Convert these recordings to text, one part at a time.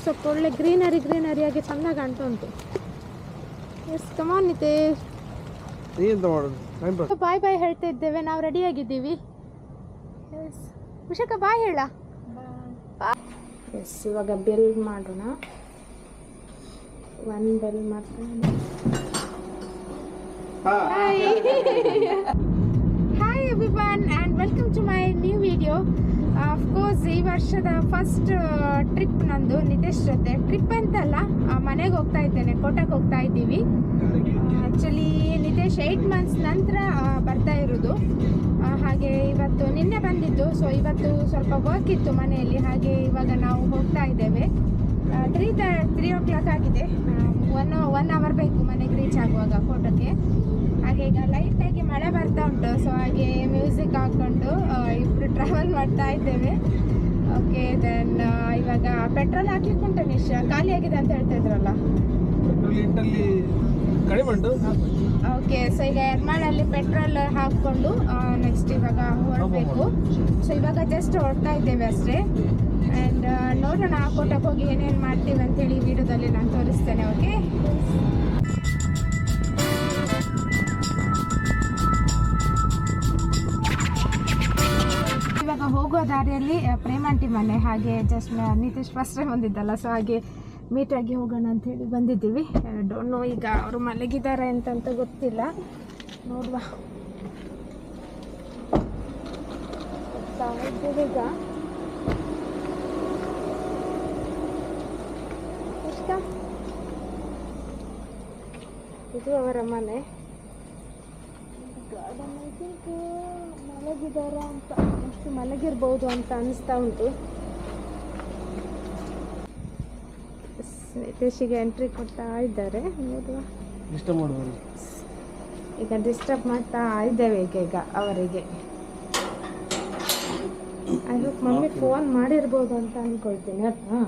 ಸ್ವಲ್ಪ ಒಳ್ಳೆ ಗ್ರೀನರಿ ಆಗಿ ಚಂದ ಕಾಣ್ತಾ ಉಂಟು. ಎಸ್ ಕಮಾನ್ ನಿತೇಶ್, ಬಾಯ್ ಬಾಯ್ ಹೇಳ್ತಾ ಇದ್ದೇವೆ, ನಾವು ರೆಡಿ ಆಗಿದ್ದೀವಿ. ಎಸ್ ಉಷಕ ಬಾಯ್ ಹೇಳ. ಎಸ್ ಇವಾಗ ಬೆಲ್ ಮಾಡೋಣ. ಒನ್ ಬೆಲ್ ಮಾಡ್ತೀನಿ. Hi everyone and welcome to my new video. Of course ಈ ವರ್ಷದ ಫಸ್ಟ್ ಟ್ರಿಪ್ ನಂದು ನಿತೇಶ್ ಜೊತೆ. ಟ್ರಿಪ್ ಅಂತಲ್ಲ, ಮನೆಗೆ ಹೋಗ್ತಾ ಇದ್ದೇನೆ, ಕೋಟಕ್ಕೆ ಹೋಗ್ತಾ ಇದ್ದೀವಿ. ಆ್ಯಕ್ಚುಲಿ ನಿತೇಶ್ 8 months ನಂತರ ಬರ್ತಾ ಇರೋದು. ಹಾಗೆ ಇವತ್ತು ನಿನ್ನೆ ಬಂದಿದ್ದು, ಸೊ ಇವತ್ತು ಸ್ವಲ್ಪ ವರ್ಕ್ ಇತ್ತು ಮನೆಯಲ್ಲಿ, ಹಾಗೆ ಇವಾಗ ನಾವು ಹೋಗ್ತಾ ಇದ್ದೇವೆ. 3 o'clock ಆಗಿದೆ. 1 hour ಬೇಕು ಮನೆಗೆ ರೀಚ್ ಆಗುವಾಗ ಕೋಟಕ್ಕೆ. ಹಾಗೆ ಈಗ ಲೈಟಾಗಿ ಮಳೆ ಬರ್ತಾ ಉಂಟು, ಸೊ ಹಾಗೆ ಮ್ಯೂಸಿಕ್ ಹಾಕ್ಕೊಂಡು ಇಬ್ಬರು ಟ್ರಾವೆಲ್ ಮಾಡ್ತಾ ಇದ್ದೇವೆ. ಓಕೆ ದೆನ್ ಇವಾಗ ಪೆಟ್ರೋಲ್ ಹಾಕ್ಲಿಕ್ಕೆ ಉಂಟು. ನಿಶ್ ಖಾಲಿ ಆಗಿದೆ ಅಂತ ಹೇಳ್ತಾ ಇದ್ರಲ್ಲ. ಓಕೆ, ಸೊ ಈಗ ಎರ್ಮಾಳಲ್ಲಿ ಪೆಟ್ರೋಲ್ ಹಾಕ್ಕೊಂಡು ನೆಕ್ಸ್ಟ್ ಇವಾಗ ಹೊರಡಬೇಕು. ಸೊ ಇವಾಗ ಜಸ್ಟ್ ಹೊರಡ್ತಾ ಇದ್ದೇವೆ ಅಷ್ಟೇ. ಆ್ಯಂಡ್ ನೋಡೋಣ ಕೋಟಕ್ಕೆ ಹೋಗಿ ಏನೇನು ಮಾಡ್ತೀವಿ ಅಂತೇಳಿ ವಿಡಿಯೋದಲ್ಲಿ ನಾನು ತೋರಿಸ್ತೇನೆ. ಓಕೆ, ಇವಾಗ ಹೋಗೋ ದಾರಿಯಲ್ಲಿ ಪ್ರೇಮಾಂಟಿ ಮನೆ, ಹಾಗೆ ಜಸ್ಟ್ ನಿತೇಶ್ ಫಸ್ಟ್ ಟೈಮ್ ಬಂದಿದ್ದಲ್ಲ, ಸೊ ಹಾಗೆ ಮೀಟಾಗಿ ಹೋಗೋಣ ಅಂಥೇಳಿ ಬಂದಿದ್ದೀವಿ. ಡೋಂಟ್ ನೋ ಈಗ ಅವರು ಮಲಗಿದ್ದಾರೆ ಅಂತಂತ ಗೊತ್ತಿಲ್ಲ, ನೋಡುವ. ಈಗ ಇದು ಅವರ ಮನೆ. ಗಾರ್ಡನ್ ಐ ಥಿಂಕ್ ಮಲಗಿದಾರ ಅಂತ, ಅಷ್ಟು ಮಲಗಿರ್ಬೋದು ಅಂತ ಅನಿಸ್ತಾ ಉಂಟು. ನಿತೇಶಿಗೆ ಎಂಟ್ರಿ ಕೊಡ್ತಾ ಇದ್ದಾರೆ, ನೋಡುವ. ಈಗ ಡಿಸ್ಟರ್ಬ್ ಮಾಡ್ತಾ ಇದ್ದೇವೆ ಈಗ ಅವರಿಗೆ. ಐ ಹೋಪ್ ಮಮ್ಮಿ ಫೋನ್ ಮಾಡಿರ್ಬೋದು ಅಂತ ಅಂದ್ಕೊಳ್ತೀನಿ ಅಲ್ವಾ.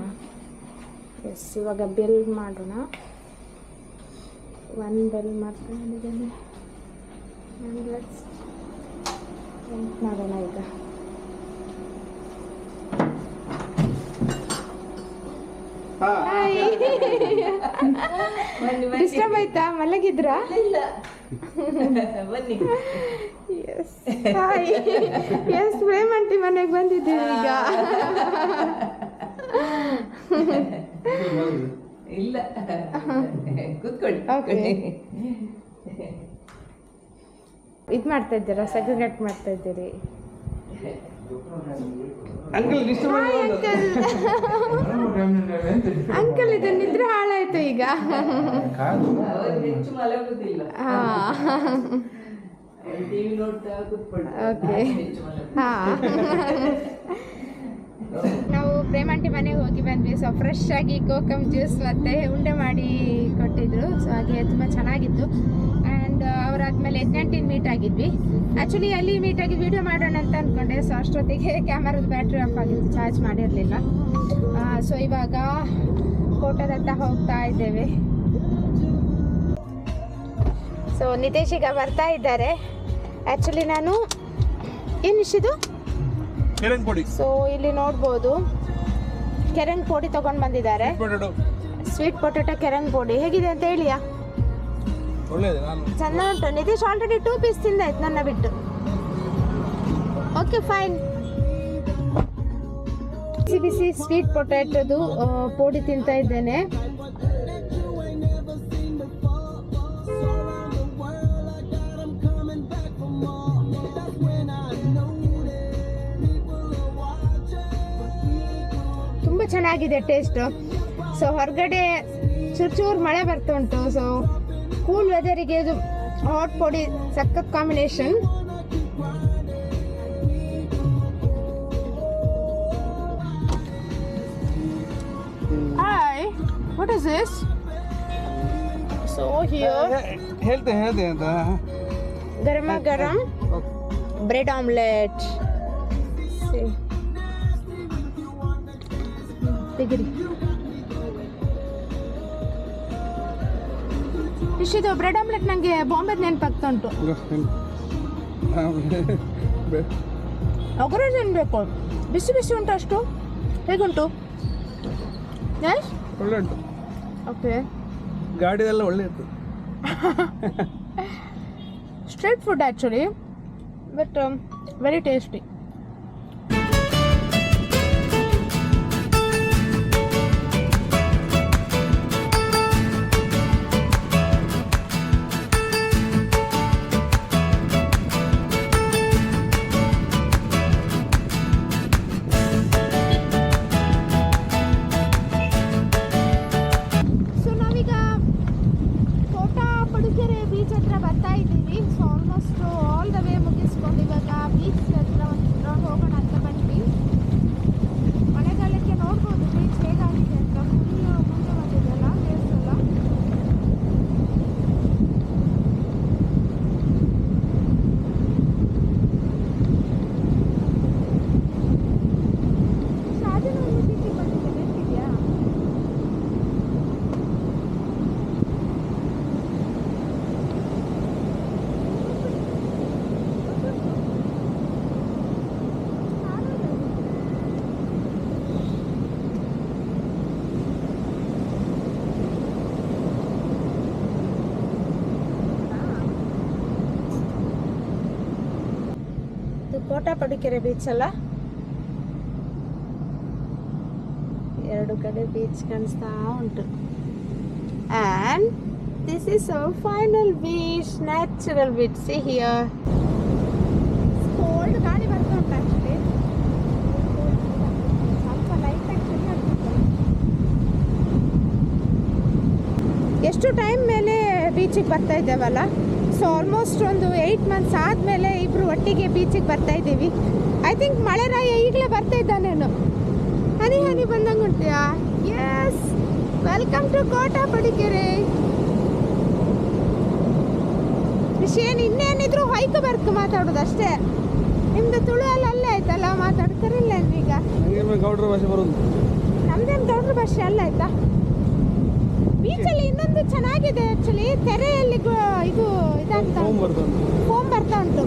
ಎಸ್ ಇವಾಗ ಬೆಲ್ ಮಾಡೋಣ. 1 ಬೆಲ್ ಮಾಡ್ಕೊಂಡಿದ್ದೇನೆ. ಮಾಡೋಣ ಈಗ. ಡಿಸ್ಟರ್ಬ್ ಆಯ್ತಾ? ಮಲಗಿದ್ರಾ? Yes hi. ಎಸ್ ಪ್ರೇಮಾಂಟಿ ಮನೆಗೆ ಬಂದಿದ್ದೀವಿ ಈಗ. ಇಲ್ಲ ಕೂತ್ಕೊಳ್ಳಿ. ಇದು ಮಾಡ್ತಾ ಇದ್ದೀರಾ, ಸೆಗ್ರಿಗೇಟ್ ಮಾಡ್ತಾ ಇದ್ದೀರಿ. ಅಂಕಲ್ ಇದು ನಿದ್ರೆ ಹಾಳಾಯ್ತು ಈಗ. ಓಕೆ, ಹಾಂ. ನಾವು ಪ್ರೇಮಾಂಟಿ ಮನೆಗೆ ಹೋಗಿ ಬಂದ್ವಿ. ಸೊ ಫ್ರೆಶ್ ಆಗಿ ಕೋಕಮ್ ಜ್ಯೂಸ್ ಮತ್ತು ಉಂಡೆ ಮಾಡಿ ಕೊಟ್ಟಿದ್ರು. ಸೊ ಹಾಗೆ ತುಂಬ ಚೆನ್ನಾಗಿತ್ತು. ಆ್ಯಂಡ್ ಅವರಾದ್ಮೇಲೆ ಯಜ್ಞಾಂಟಿನ ಮೀಟ್ ಆಗಿದ್ವಿ. ಆ್ಯಕ್ಚುಲಿ ಅಲ್ಲಿ ಮೀಟಾಗಿ ವಿಡಿಯೋ ಮಾಡೋಣ ಅಂತ ಅಂದ್ಕೊಂಡೆ. ಸೊ ಅಷ್ಟೊತ್ತಿಗೆ ಕ್ಯಾಮರಾದ ಬ್ಯಾಟ್ರಿ ಆಫ್ ಆಗಿತ್ತು, ಚಾರ್ಜ್ ಮಾಡಿರಲಿಲ್ಲ. ಸೊ ಇವಾಗ ಕೋಟದತ್ತ ಹೋಗ್ತಾ ಇದ್ದೇವೆ. ಸೊ ನಿತೇಶ್ ಈಗ ಬರ್ತಾ ಇದ್ದಾರೆ. ಆ್ಯಕ್ಚುಲಿ ನಾನು ಏನಿshidu ಕೆರಂಗ್ ಪೊಡಿ. ಸೊ ಇಲ್ಲಿ ನೋಡ್ಬೋದು ಕೆರಂಗ್ ಪೊಡಿ ತಗೊಂಡು ಬಂದಿದ್ದಾರೆ. ಸ್ವೀಟ್ ಪೊಟೆಟೊ ಕೆರಂಗ್ ಪೊಡಿ ಹೇಗಿದೆ ಅಂತ ಹೇಳಿಯಾ? ಚೆನ್ನ ಉಂಟು. ನಿತೇಶ್ ಆಲ್ರೆಡಿ 2 ಪೀಸ್ ತಿಂದಾಯ್ತು ನನ್ನ ಬಿಟ್ಟು. Okay fine. ಬಿಸಿ ಬಿಸಿ ಸ್ವೀಟ್ ಪೊಟೆಟೊದು ಪೊಡಿ ತಿಂತಾ ಇದ್ದೇನೆ. ತುಂಬ ಚೆನ್ನಾಗಿದೆ ಟೇಸ್ಟು. ಸೊ ಹೊರಗಡೆ ಚೂರು ಮಳೆ ಬರ್ತಾ ಉಂಟು. ಸೊ ಕೂಲ್ ವೆದರಿಗೆ ಇದು ಹಾಟ್ ಪೊಡಿ ಸಖತ್ combination. Hi, what is this? So here ಹೇಳ್ತೆ ಅಂತ ಗರಮ ಗರಂ ಬ್ರೆಡ್ ಆಮ್ಲೆಟ್. ತೆಗಿರಿ. ಇಷ್ಟಿದು ಬ್ರೆಡ್ ಆಮ್ಲೆಟ್ ನನಗೆ ಬಾಂಬೆದು ನೆನಪಾಗ್ತಾ ಉಂಟು. ಒಗ್ಗರಣೆ ತಿನ್ಬೇಕು. ಬಿಸಿ ಬಿಸಿ ಉಂಟು ಅಷ್ಟು? ಹೇಗುಂಟು? ಎಸ್ ಒಳ್ಳೆ ಉಂಟು. ಓಕೆ, ಗಾಡಿದೆಲ್ಲ ಒಳ್ಳೆ ಇತ್ತು. Street food actually, but very tasty. Beach ಹತ್ರ ಬರ್ತಾ ಇದ್ದೀವಿ. So almost all the way ಮುಗಿಸ್ಕೊಂಡು ಇವಾಗ ಬೀಚ್ ಹತ್ರ ಒಂದು ರೌಂಡ್ ಹೋಗೋಣ ಅಂತ ಬಂದ್ವಿ. ಮಳೆಗಾಲಕ್ಕೆ ನೋಡ್ಬೋದು ಬೀಚ್ ಹೇಗಾಗಿದೆ ಅಂತ. ಫುಲ್ ಮುಂದೆ ಬಂದಿದೆಲ್ಲ ಪ್ಲೇಸ್ ಎಲ್ಲ. ಶಾಜನ ಒಂದು ಬೀಚಿಗೆ ಬಂದಿದೆ, ನೆನಪಿದೆಯಾ? ಕೋಟಪಡಿಕೆರೆ ಬೀಚ್ ಅಲ್ಲ, ಎರಡು ಕಡೆ ಬೀಚ್ ಕಾಣಿಸ್ತಾ ಉಂಟು. And this is our final beach, natural beach. See here cold ಗಾಳಿ ಬರ್ತಾ ಉಂಟು ಆ್ಯಕ್ಚುಲಿ. ಸ್ವಲ್ಪ ಲೈಟ್ ಆ್ಯಕ್ಚುಲಿ ಆಗ್ತಿತ್ತು. ಎಷ್ಟು ಟೈಮ್ ಮೇಲೆ ಬೀಚಿಗೆ ಬರ್ತಾ ಇದ್ದೇವಲ್ಲ. ಸೊ ಆಲ್ಮೋಸ್ಟ್ ಒಂದು 8 months ಆದಮೇಲೆ ಇಬ್ಬರು ಒಟ್ಟಿಗೆ ಬೀಚಿಗೆ ಬರ್ತಾ ಇದ್ದೀವಿ. ಐ ಥಿಂಕ್ ಮಳೆರಾಯ ಈಗಲೇ ಬರ್ತಾ ಇದ್ದಾನೇನು. ಹನಿ ಹನಿ ಬಂದಂಗೆ ಉಂಟ್ಯಾ? Yes, welcome to Kotapadikere. ವಿಷಯ ಇನ್ನೇನಿದ್ರು ಹೈಕ್ ಬರ್ಕ್ ಮಾತಾಡೋದು ಅಷ್ಟೇ. ನಿಮ್ದು ತುಳು ಅಲ್ಲೇ ಆಯ್ತಲ್ಲ, ಮಾತಾಡ್ತಾರಿಲ್ಲ ಈಗ. ಗೌಡ್ರ ಭಾಷೆ ಬರೋದು. ನಮ್ದೇನು ಗೌಡ್ರ ಭಾಷೆ ಅಲ್ಲ ಆಯ್ತಾ. ಬೀಚಲ್ಲಿ ಇನ್ನೊಂದು ಚೆನ್ನಾಗಿದೆ ಆ್ಯಕ್ಚುಲಿ, ತೆರೆಯಲ್ಲಿ ಇದು ಇದಾಗ್ತಾ ಉಂಟು, ಫೋಮ್ ಬರ್ತಾ ಉಂಟು.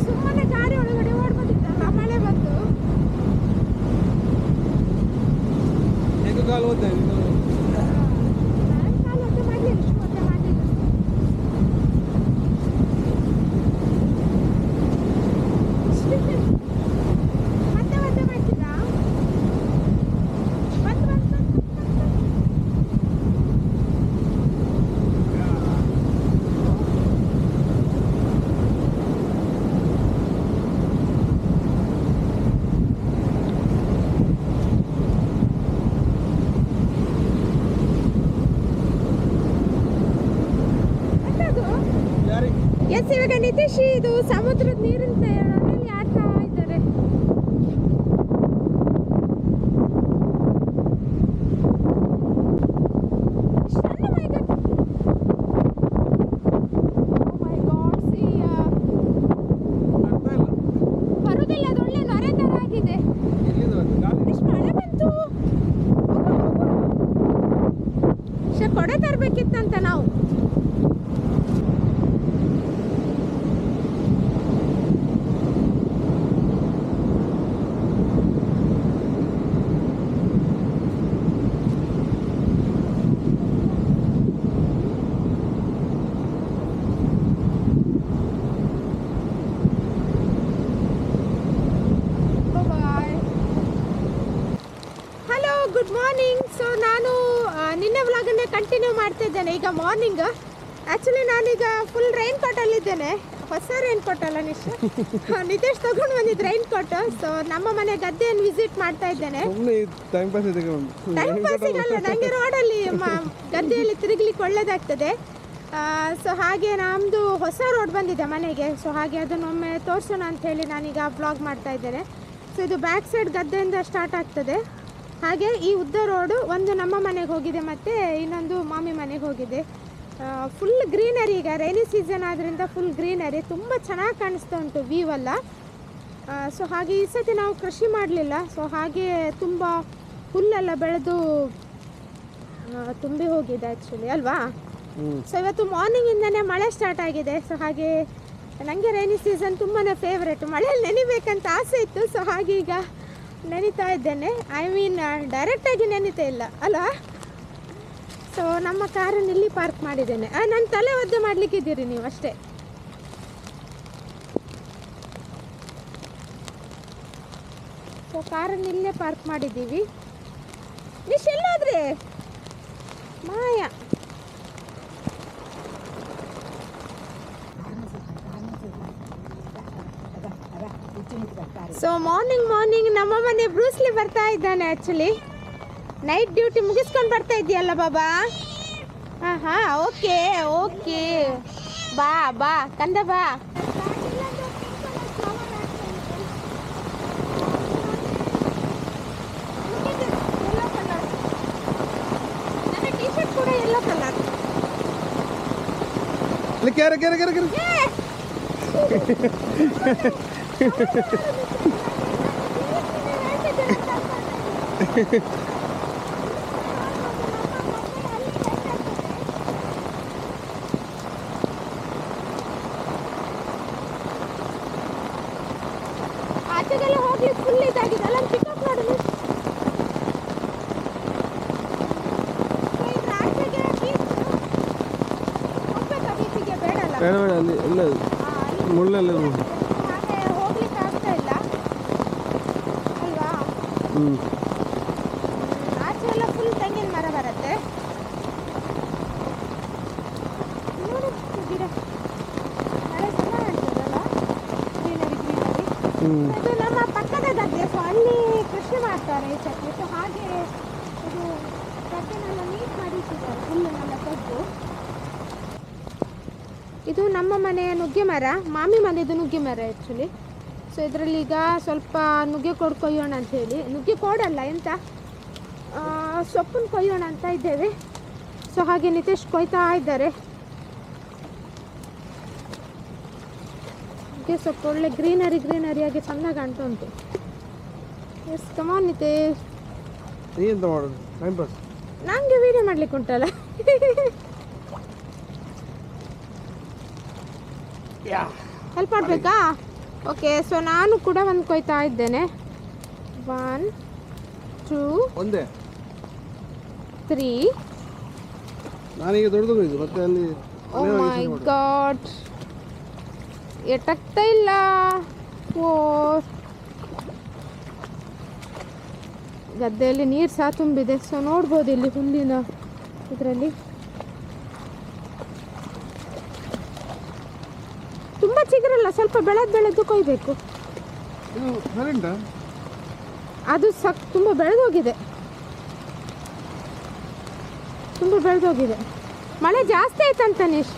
ಸುಮ್ಮನೆ ಗಾಡಿ ಒಳಗಡೆ ಓಡ್ಬೋದಿತ್ತಲ್ಲ, ಮಳೆ ಬಂತು. ಕಾಲು ಓದ್ತಾ ಕಾಲು ಒತ್ತೆ ಮಾಡಲಿಲ್ಲ, ಇಷ್ಟು ಒತ್ತೆ ಮಾಡಲಿಲ್ಲ. ಮತ್ತೆ ಮತ್ತೆ ಮಾಡ್ತಿದ್ದ? ಬಂತು. ಎಸ್, ಇವಾಗ ನಿತೀಶ್ ಇದು ಸಮುದ್ರದ ನೀರಿನ ನೀರಲ್ಲಿ ಆಡ್ತಾ ಇದ್ದಾರೆ. ಬರುದಿಲ್ಲ, ಅದೊಳ್ಳೆ ನೊರೆ ತರ ಆಗಿದೆ. ಎಷ್ಟು ಮಳೆ ಬಂತು. ಕೊಡೆ ತರಬೇಕಿತ್ತಂತ ನಾವು. Good morning. ಸೊ ನಾನು ನಿನ್ನೆ ವ್ಲಾಗನ್ನೇ ಕಂಟಿನ್ಯೂ ಮಾಡ್ತಾ ಇದ್ದೇನೆ. ಈಗ ಮಾರ್ನಿಂಗ್ ಆ್ಯಕ್ಚುಲಿ ನಾನೀಗ ಫುಲ್ ರೈನ್ ಕೋಟಲ್ಲಿದ್ದೇನೆ. ಹೊಸ ರೈನ್ ಕೋಟ್ ಅಲ್ಲ ನಿತೇಶ್ ತಗೊಂಡು ಬಂದಿದ್ದು ರೈನ್ ಕೋಟ್. ಸೊ ನಮ್ಮ ಮನೆ ಗದ್ದೆಯನ್ನು ವಿಸಿಟ್ ಮಾಡ್ತಾ ಇದ್ದೇನೆ. ಟೈಮ್ ಪಾಸಿಗಲ್ಲ, ನನಗೆ ರೋಡಲ್ಲಿ ಗದ್ದೆಯಲ್ಲಿ ತಿರುಗಲಿಕ್ಕೆ ಒಳ್ಳೇದಾಗ್ತದೆ. ಸೊ ಹಾಗೆ ನಮ್ಮದು ಹೊಸ ರೋಡ್ ಬಂದಿದೆ ಮನೆಗೆ. ಸೊ ಹಾಗೆ ಅದನ್ನೊಮ್ಮೆ ತೋರಿಸೋಣ ಅಂತ ಹೇಳಿ ನಾನೀಗ ವ್ಲಾಗ್ ಮಾಡ್ತಾ ಇದ್ದೇನೆ. ಸೊ ಇದು ಬ್ಯಾಕ್ ಸೈಡ್ ಗದ್ದೆಯಿಂದ ಸ್ಟಾರ್ಟ್ ಆಗ್ತದೆ. ಹಾಗೆ ಈ ಉದ್ದ ರೋಡು ಒಂದು ನಮ್ಮ ಮನೆಗೆ ಹೋಗಿದೆ ಮತ್ತು ಇನ್ನೊಂದು ಮಾಮಿ ಮನೆಗೆ ಹೋಗಿದೆ. ಫುಲ್ ಗ್ರೀನರಿ, ಈಗ ರೈನಿ ಸೀಸನ್ ಆದ್ದರಿಂದ ಫುಲ್ ಗ್ರೀನರಿ, ತುಂಬ ಚೆನ್ನಾಗಿ ಕಾಣಿಸ್ತಾ ಉಂಟು ವ್ಯೂ ಎಲ್ಲ. ಸೊ ಹಾಗೆ ಈ ಸತಿ ನಾವು ಕೃಷಿ ಮಾಡಲಿಲ್ಲ. ಸೊ ಹಾಗೆ ತುಂಬ ಹುಲ್ಲೆಲ್ಲ ಬೆಳೆದು ತುಂಬಿ ಹೋಗಿದೆ ಆ್ಯಕ್ಚುಲಿ ಅಲ್ವಾ. ಸೊ ಇವತ್ತು ಮಾರ್ನಿಂಗಿಂದನೇ ಮಳೆ ಸ್ಟಾರ್ಟ್ ಆಗಿದೆ. ಸೊ ಹಾಗೆ ನನಗೆ ರೈನಿ ಸೀಸನ್ ತುಂಬಾ ಫೇವ್ರೆಟ್. ಮಳೆಯಲ್ಲಿ ನೆನಿಬೇಕಂತ ಆಸೆ ಇತ್ತು. ಸೊ ಹಾಗೆ ಈಗ ನೆನಿತಾ ಇದ್ದೇನೆ. ಐ ಮೀನ್ ಡೈರೆಕ್ಟಾಗಿ ನೆನಿತಾ ಇಲ್ಲ ಅಲ್ಲ. ಸೊ ನಮ್ಮ ಕಾರನ್ನು ಇಲ್ಲಿ ಪಾರ್ಕ್ ಮಾಡಿದ್ದೇನೆ. ನನ್ನ ತಲೆ ಒದ್ದೆ ಮಾಡಲಿಕ್ಕಿದ್ದೀರಿ ನೀವು ಅಷ್ಟೇ. ಸೊ ಕಾರನ್ನು ಇಲ್ಲೇ ಪಾರ್ಕ್ ಮಾಡಿದ್ದೀವಿ. ನಿಶ್ ಎಲ್ಲಾದ್ರೆ ಮಾಯ. ಸೊ ಮಾರ್ನಿಂಗ್ ನಮ್ಮ ಮನೆ ಬ್ರೂಸ್ಲಿ ಬರ್ತಾ ಇದ್ದಾನೆ. ಆ್ಯಕ್ಚುಲಿ ನೈಟ್ ಡ್ಯೂಟಿ ಮುಗಿಸ್ಕೊಂಡು ಬರ್ತಾ ಇದೆಯಲ್ಲ ಬಾಬಾ. ಹಾಂ ಓಕೆ ಓಕೆ, ಬಾ ಬಾ ಕಂದ ಬಾ. ನನ್ನ ಟೀ ಶರ್ಟ್ ಕೂಡ ಯೆಲ್ಲೋ ಕಲರ್. ಆಚೆಗೆಲ್ಲ ಹೋಗ್ಲಿಕ್ಕೆ ಫುಲ್ ಇದಾಗಿದೆ ಅಲ್ಲ. ಪಿಕಪ್ ಮಾಡಿ ಆಚೆಗೆ ಹೋಗ್ಬೇಕಾ ಬೀಚಿಗೆ? ಬೇಡಲ್ಲ, ಬೇಡ ಅಲ್ಲಿ ಎಲ್ಲ ಮುಳ್ಳೆಲ್ಲ. ಹಾಗೆ ಹೋಗ್ಲಿಕ್ಕೆ ಆಗ್ತಾ ಇಲ್ಲ ಅಲ್ವಾ. ಆಚೆ ಎಲ್ಲ ಫುಲ್ ತೆಂಗಿನ ಮರ ಬರುತ್ತೆ ನೋಡಿ. ಗಿಡ ಮಳೆ ಚೆನ್ನಾಗಿ ಕಾಣ್ತದಲ್ಲ, ಗ್ರೀನರಿ. ಇದು ನಮ್ಮ ಪಕ್ಕದ ಗದ್ದೆ. ಸೊ ಅಲ್ಲಿ ಕೃಷಿ ಮಾಡ್ತಾರೆ ಈ ಚಟ್ನಿ. ಸೊ ಹಾಗೆ ಇದು ಗದ್ದೆನೆಲ್ಲ ನೀಟ್ ಮಾಡಿ ಇಟ್ಟಿದ್ದಾರೆ, ಹುಲ್ಲನ್ನೆಲ್ಲ ತೆಗೆದು. ಇದು ನಮ್ಮ ಮನೆಯ ನುಗ್ಗೆ ಮರ, ಮಾಮಿ ಮನೆಯದು ನುಗ್ಗೆ ಮರ ಆ್ಯಕ್ಚುಲಿ. ಸೊ ಇದರಲ್ಲಿ ಈಗ ಸ್ವಲ್ಪ ನುಗ್ಗೆ ಕೊಡು ಕೊಯ್ಯೋಣ ಅಂತ ಹೇಳಿ, ನುಗ್ಗೆ ಕೊಡಲ್ಲ ಎಂತ ಸೊಪ್ಪನ್ನು ಕೊಯ್ಯೋಣ ಅಂತ ಇದ್ದೇವೆ. ಸೊ ಹಾಗೆ ನಿತೇಶ್ ಕೊಯ್ತಾ ಇದ್ದಾರೆ. ನುಗ್ಗೆ ಸೊಪ್ಪು ಒಳ್ಳೆ ಗ್ರೀನರಿಯಾಗಿ ಚೆಂದ ಕಾಣ್ತಾ ಉಂಟು. Yes come on Nitesh. ನೀ ಎಂತ ಮಾಡೋದು? Time pass. ನನಗೆ ವೀಡಿಯೋ ಮಾಡ್ಲಿಕ್ಕೆ ಉಂಟಲ್ಲ. ಹೆಲ್ಪ್ ಮಾಡಬೇಕಾ? ಓಕೆ. ಸೊ ನಾನು ಕೂಡ ಒಂದು ಕೊಯ್ತಾ ಇದ್ದೇನೆ. 1 2 ಒಂದೇ 3. ನಾನೀಗ ದೊಡ್ಡದು ಕೊಯ್ದು ಮತ್ತೆ ಅಲ್ಲಿ. ಓ ಮೈ ಗಾಡ್, ಎಟಕ್ತಾ ಇಲ್ಲ. 4. ಗದ್ದೆಯಲ್ಲಿ ನೀರು ಸಹ ತುಂಬಿದೆ. ಸೊ ನೋಡ್ಬೋದು ಇಲ್ಲಿ ಹುಲ್ಲಿನ ಇದರಲ್ಲಿ ತುಂಬ ಚಿಗುರಲ್ಲ, ಸ್ವಲ್ಪ ಬೆಳೆದು ಕೊಯ್ಬೇಕು. ಇದು ಸರಿಯುಂಟಾ? ಅದು ತುಂಬ ಬೆಳೆದೋಗಿದೆ, ಮಳೆ ಜಾಸ್ತಿ ಆಯ್ತಂತ ನೀಶ್.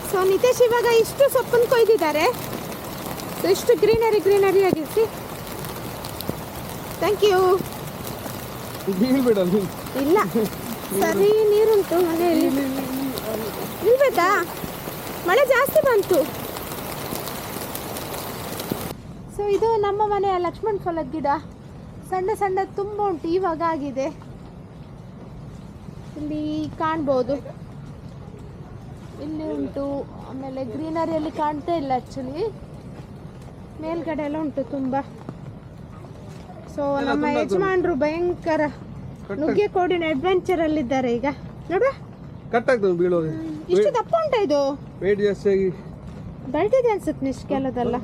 ಸೊ ನಿತೇಶ್ ಇವಾಗ ಇಷ್ಟು ಸೊಪ್ಪನ್ನು ಕೊಯ್ದಿದ್ದಾರೆ. ಸೊ ಇಷ್ಟು ಗ್ರೀನರಿ ಆಗಿಸಿ. Thank you. ಬೀಳ್ಬೇಡ. ಇಲ್ಲ ಸರಿ, ನೀರುಂಟು ಮನೆಯಲ್ಲಿ. ನಿಲ್ಬೇಕಾ? ಮಳೆ ಜಾಸ್ತಿ ಬಂತು. ಸೊ ಇದು ನಮ್ಮ ಮನೆಯ ಲಕ್ಷ್ಮಣ ಫಲದ ಗಿಡ. ಸಣ್ಣ ತುಂಬ ಉಂಟು, ಇವಾಗ ಆಗಿದೆ. ಇಲ್ಲಿ ಕಾಣ್ಬೋದು, ಇಲ್ಲಿ ಉಂಟು. ಆಮೇಲೆ ಗ್ರೀನರಿಯಲ್ಲಿ ಕಾಣ್ತಾ ಇಲ್ಲ ಆ್ಯಕ್ಚುಲಿ, ಮೇಲ್ಗಡೆ ಎಲ್ಲ ಉಂಟು ತುಂಬ. ಸೊ ನಮ್ಮ ಯಜಮಾನ್ರು ಭಯಂಕರ ನುಗ್ಗೆ ಕೋಡಿನ ಅಡ್ವೆಂಚರ್ ಅಲ್ಲಿದ್ದಾರೆ ಈಗ. ನೋಡ ಕಟ್ ಆಗ್ತದೆ ಬೀಳುವಾಗ. ಇಷ್ಟು ದಪ್ಪ ಉಂಟ ಇದು? ವೇಟ್ ಜಾಸ್ತಿ ಆಗಿ ಬೆಳ್ದಿದೆ ಅನ್ಸುತ್ತೆ ನಿಶ್ ಕೆಲದೆಲ್ಲ.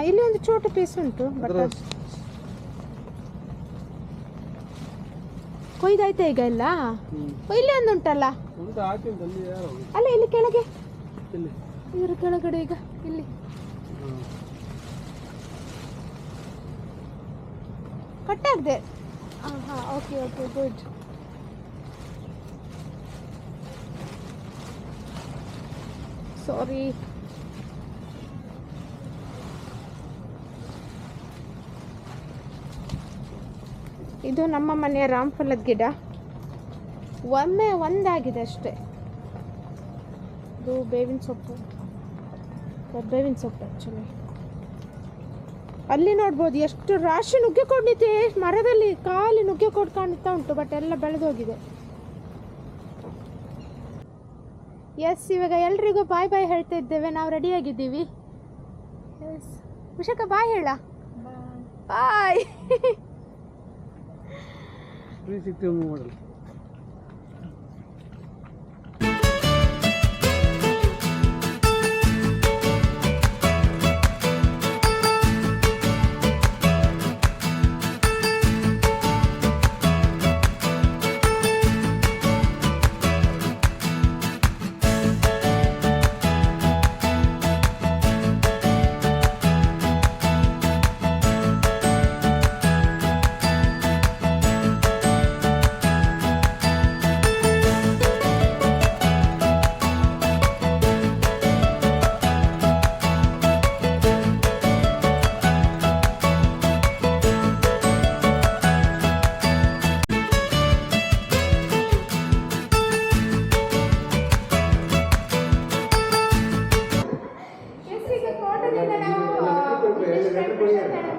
ಇಲ್ಲಿ ಒಂದು ಚೋಟು ಪೀಸ್ ಉಂಟು, ಬಟ್ ಕೊಯ್ದಾಯ್ತಾ ಈಗ ಎಲ್ಲ? ಇಲ್ಲಿ ಒಂದು ಉಂಟಲ್ಲ ಅಲ್ಲ, ಇಲ್ಲಿ ಕೆಳಗೆ, ಇದರ ಕೆಳಗಡೆ ಈಗ ಇಲ್ಲಿ ಕಟ್ಟಾಗಿದೆ. ಹಾಂ ಓಕೆ ಗುಡ್. ಸಾರಿ. ಇದು ನಮ್ಮ ಮನೆಯ ರಾಮಫಲದ ಗಿಡ. ಒಮ್ಮೆ ಒಂದಾಗಿದೆ ಅಷ್ಟೇ. ಇದು ಬೇವಿನ ಸೊಪ್ಪು ಆ್ಯಕ್ಚುಲಿ. ಅಲ್ಲಿ ನೋಡ್ಬೋದು ಎಷ್ಟು ರಾಶಿ ನುಗ್ಗೆಕೋಡು ನಿಂತಿದೆ. ಮರದಲ್ಲಿ ಖಾಲಿ ನುಗ್ಗೆಕೋಡು ಕಾಣುತ್ತಾ ಉಂಟು, ಬಟ್ ಎಲ್ಲ ಬೆಳೆದೋಗಿದೆ. ಎಸ್, ಇವಾಗ ಎಲ್ರಿಗೂ ಬಾಯ್ ಬಾಯ್ ಹೇಳ್ತಾ ಇದ್ದೇವೆ. ನಾವು ರೆಡಿಯಾಗಿದ್ದೀವಿ. ಎಸ್, ವಿಶಾಖ ಬಾಯ್ ಹೇಳ. ಬಾಯ್. 360 ಮಾಡಲ್.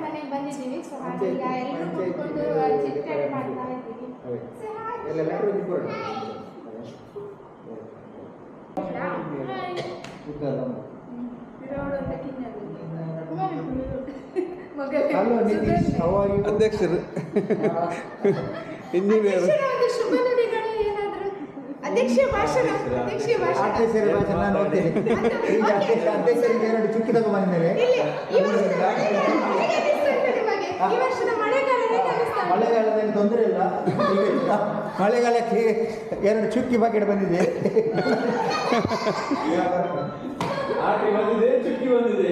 ಮನೆಗೆ ಬಂದಿದ್ದೀವಿ. ಸೊ ಹಾಗೆ ಈಗ ಎಲ್ಲರೂ ಕೂತ್ಕೊಂಡು ಚಿಟ್ಚಾಟ್ ಮಾಡ್ತಾ ಇದ್ದೀವಿ. ಅಧ್ಯಕ್ಷರು ಇಂಜಿನಿಯರ್ ಶುಭ ನುಡಿಗಳು ಏನಾದರೂ ಅಧ್ಯಕ್ಷೀಯ ಭಾಷಣ. ಅಧ್ಯಕ್ಷೀಯ ಭಾಷಣ ನಾನು ಓದ್ತೀನಿ. ಈಗ ಅಧ್ಯಕ್ಷರಿಗೆ 2 ಚುಕ್ಕಿ ತಗೊಂಡ್ಬಂದಿದ್ದೇನೆ. ಈ ವರ್ಷದ ಮಳೆಗಾಲ ಹೇಗೆ ಅನಿಸ್ತಾ ಉಂಟು? ಮಳೆಗಾಲದಲ್ಲಿ ತೊಂದರೆ ಇಲ್ಲ. ಮಳೆಗಾಲಕ್ಕೆ 2 ಚುಕ್ಕಿ ಬಕೆಟ್ ಬಂದಿದೆ. ಚುಕ್ಕಿ ಬಂದಿದೆ.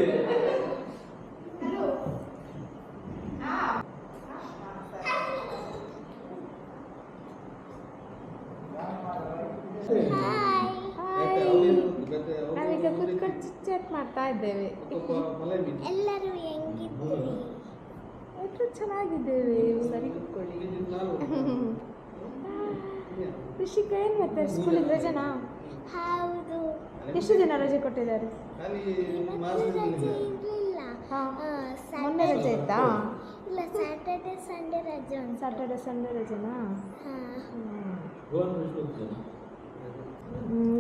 ನಾವೀಗ ಕುತ್ಕೊಂಡು ಚಿಟ್ಚಾಟ್ ಮಾಡ್ತಾ ಇದ್ದೇವೆ. ಎಲ್ಲರೂ ಹೆಂಗಿದ್ದೀರಿ? ಎಲ್ಲರೂ ಚೆನ್ನಾಗಿದ್ದೇವೆ. ಸರಿ ಕೂತ್ಕೊಳ್ಳಿ. ಋಷಿಕ ಏನು ಮಾಡ್ತಾರೆ? ಸ್ಕೂಲಿಗೆ ರಜೆನಾ? ಹೌದು. ಎಷ್ಟು ದಿನ ರಜೆ ಕೊಟ್ಟಿದ್ದಾರೆ? ರಜೆ ಇರಲಿಲ್ಲ. ಮೊನ್ನೆ ರಜೆ ಇತ್ತಾ? ಇಲ್ಲ, ಸ್ಯಾಟರ್ಡೆ ಸಂಡೇ ರಜೆ ಉಂಟು. Saturday Sunday ರಜೆನಾ?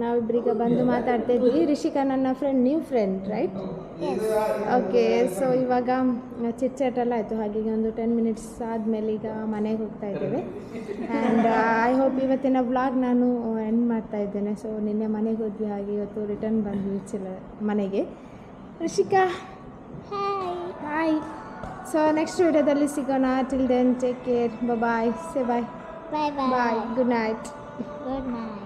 ನಾವಿಬ್ಬರೀಗ ಬಂದು ಮಾತಾಡ್ತಾ ಇದ್ವಿ. ರಿಷಿಕಾ ನನ್ನ friend, new friend right? Okay. So ಇವಾಗ ಚಿಟ್ಚಾಟ್ ಎಲ್ಲ ಆಯಿತು. ಹಾಗೆ ಒಂದು 10 ಮಿನಿಟ್ಸ್ ಆದಮೇಲೆ ಈಗ ಮನೆಗೆ ಹೋಗ್ತಾ ಇದ್ದೇವೆ. ಆ್ಯಂಡ್ ಐ ಹೋಪ್ ಇವತ್ತಿನ ವ್ಲಾಗ್ ನಾನು ಎಂಡ್ ಮಾಡ್ತಾ ಇದ್ದೇನೆ. ಸೊ ನಿನ್ನೆ ಮನೆಗೆ ಹೋದ್ವಿ, ಹಾಗೆ ಇವತ್ತು ರಿಟರ್ನ್ ಬಂದ್ವಿ ಮನೆಗೆ. ರಿಷಿಕಾ ಹಾಯ್. ಸೊ ನೆಕ್ಸ್ಟ್ ವಿಡಿಯೋದಲ್ಲಿ ಸಿಗೋಣ. Till then take care. Bye. Say bye. Bye bye. Bye. Good night. Good night.